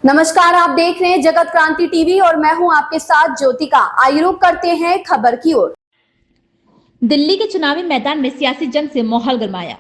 नमस्कार, आप देख रहे हैं जगत क्रांति टीवी और मैं हूं आपके साथ ज्योतिका। आइए रुक करते हैं खबर की ओर। दिल्ली के चुनावी मैदान में सियासी जंग से माहौल गरमाया।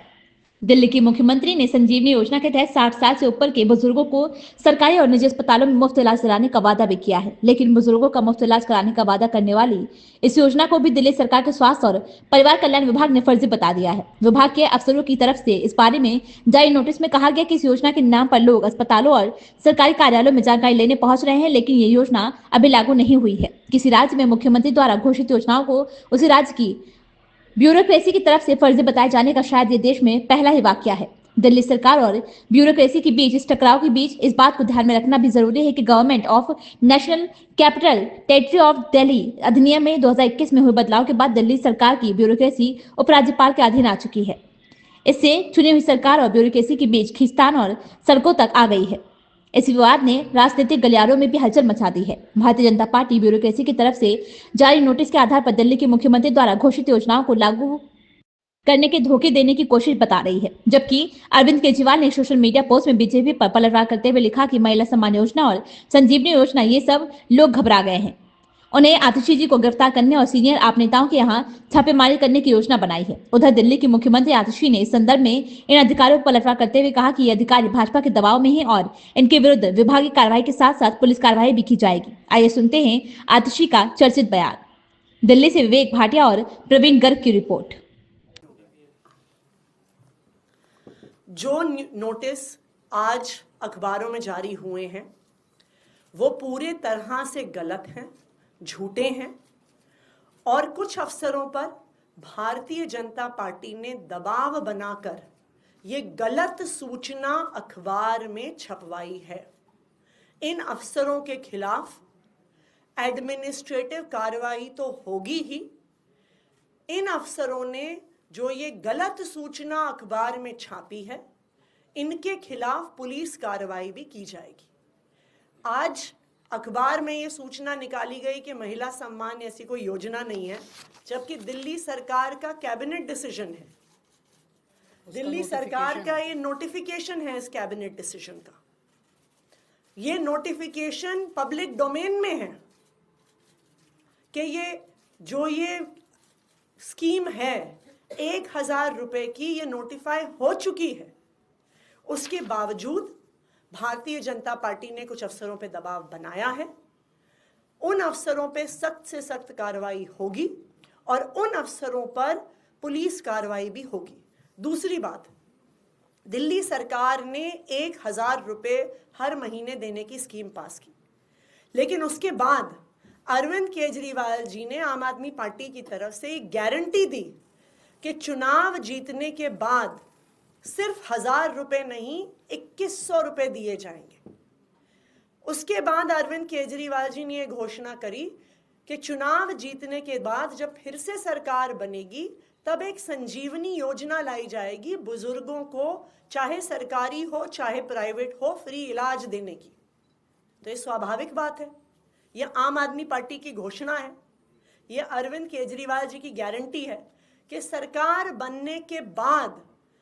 दिल्ली की मुख्यमंत्री ने संजीवनी योजना के तहत 60 साल से ऊपर के बुजुर्गों को सरकारी और निजी अस्पतालों में मुफ्त इलाज कराने का वादा भी किया है, लेकिन बुजुर्गों का मुफ्त इलाज कराने का वादा करने वाली इस योजना को भी दिल्ली सरकार के स्वास्थ्य और परिवार कल्याण विभाग ने फर्जी बता दिया है। विभाग के अफसरों की तरफ से इस बारे में जारी नोटिस में कहा गया कि इस योजना के नाम पर लोग अस्पतालों और सरकारी कार्यालयों में जानकारी लेने पहुंच रहे हैं, लेकिन ये योजना अभी लागू नहीं हुई है। किसी राज्य में मुख्यमंत्री द्वारा घोषित योजनाओं को उसी राज्य की ब्यूरोक्रेसी की तरफ से फर्जी बताए जाने का शायद ये देश में पहला ही वाकया है। दिल्ली सरकार और ब्यूरोक्रेसी के बीच इस टकराव के बीच इस बात को ध्यान में रखना भी जरूरी है कि government of national capital territory of Delhi अधिनियम में 2021 में हुए बदलाव के बाद दिल्ली सरकार की ब्यूरोक्रेसी उपराज्यपाल के अधीन आ चुकी है। इससे चुनी हुई सरकार और ब्यूरोक्रेसी के बीच खींचतान और सड़कों तक आ गई है। इस विवाद ने राजनीतिक गलियारों में भी हलचल मचा दी है। भारतीय जनता पार्टी ब्यूरोक्रेसी की तरफ से जारी नोटिस के आधार पर दिल्ली के मुख्यमंत्री द्वारा घोषित योजनाओं को लागू करने के धोखे देने की कोशिश बता रही है, जबकि अरविंद केजरीवाल ने सोशल मीडिया पोस्ट में बीजेपी पर पलटवार करते हुए लिखा कि महिला सम्मान योजना और संजीवनी योजना ये सब लोग घबरा गए हैं। उन्हें आतिशी जी को गिरफ्तार करने और सीनियर आप नेताओं के यहाँ छापेमारी करने की योजना बनाई है। उधर दिल्ली की मुख्यमंत्री आतिशी ने इस संदर्भ में इन अधिकारियों पर पलटवार करते हुए कहा कि ये अधिकारी भाजपा के दबाव में हैं और इनके विरुद्ध विभागीय कार्रवाई के साथ साथ पुलिस कार्रवाई भी की जाएगी। आइए सुनते हैं आतिशी का चर्चित बयान। दिल्ली से विवेक भाटिया और प्रवीण गर्ग की रिपोर्ट। जो नोटिस आज अखबारों में जारी हुए हैं वो पूरे तरह से गलत हैं, झूठे हैं और कुछ अफसरों पर भारतीय जनता पार्टी ने दबाव बनाकर ये गलत सूचना अखबार में छपवाई है। इन अफसरों के खिलाफ एडमिनिस्ट्रेटिव कार्रवाई तो होगी ही, इन अफसरों ने जो ये गलत सूचना अखबार में छापी है इनके खिलाफ पुलिस कार्रवाई भी की जाएगी। आज अखबार में ये सूचना निकाली गई कि महिला सम्मान ऐसी कोई योजना नहीं है, जबकि दिल्ली सरकार का कैबिनेट डिसीजन है, दिल्ली सरकार का ये नोटिफिकेशन है। इस कैबिनेट डिसीजन का ये नोटिफिकेशन पब्लिक डोमेन में है कि ये स्कीम है 1000 रुपए की, ये नोटिफाई हो चुकी है। उसके बावजूद भारतीय जनता पार्टी ने कुछ अफसरों पे दबाव बनाया है। उन अफसरों पे सख्त से सख्त कार्रवाई होगी और उन अफसरों पर पुलिस कार्रवाई भी होगी। दूसरी बात, दिल्ली सरकार ने 1000 रुपए हर महीने देने की स्कीम पास की, लेकिन उसके बाद अरविंद केजरीवाल जी ने आम आदमी पार्टी की तरफ से एक गारंटी दी कि चुनाव जीतने के बाद सिर्फ 1000 रुपए नहीं 2100 रुपए दिए जाएंगे। उसके बाद अरविंद केजरीवाल जी ने यह घोषणा करी कि चुनाव जीतने के बाद जब फिर से सरकार बनेगी तब एक संजीवनी योजना लाई जाएगी, बुजुर्गों को चाहे सरकारी हो चाहे प्राइवेट हो फ्री इलाज देने की। तो ये स्वाभाविक बात है, यह आम आदमी पार्टी की घोषणा है, यह अरविंद केजरीवाल जी की गारंटी है कि सरकार बनने के बाद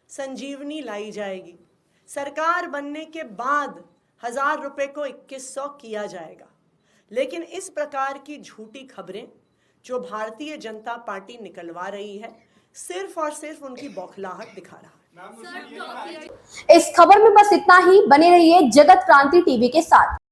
संजीवनी लाई जाएगी, सरकार बनने के बाद 1000 रुपए को 2100 किया जाएगा। लेकिन इस प्रकार की झूठी खबरें जो भारतीय जनता पार्टी निकलवा रही है सिर्फ और सिर्फ उनकी बौखलाहट दिखा रहा है। इस खबर में बस इतना ही। बने रहिए जगत क्रांति टीवी के साथ।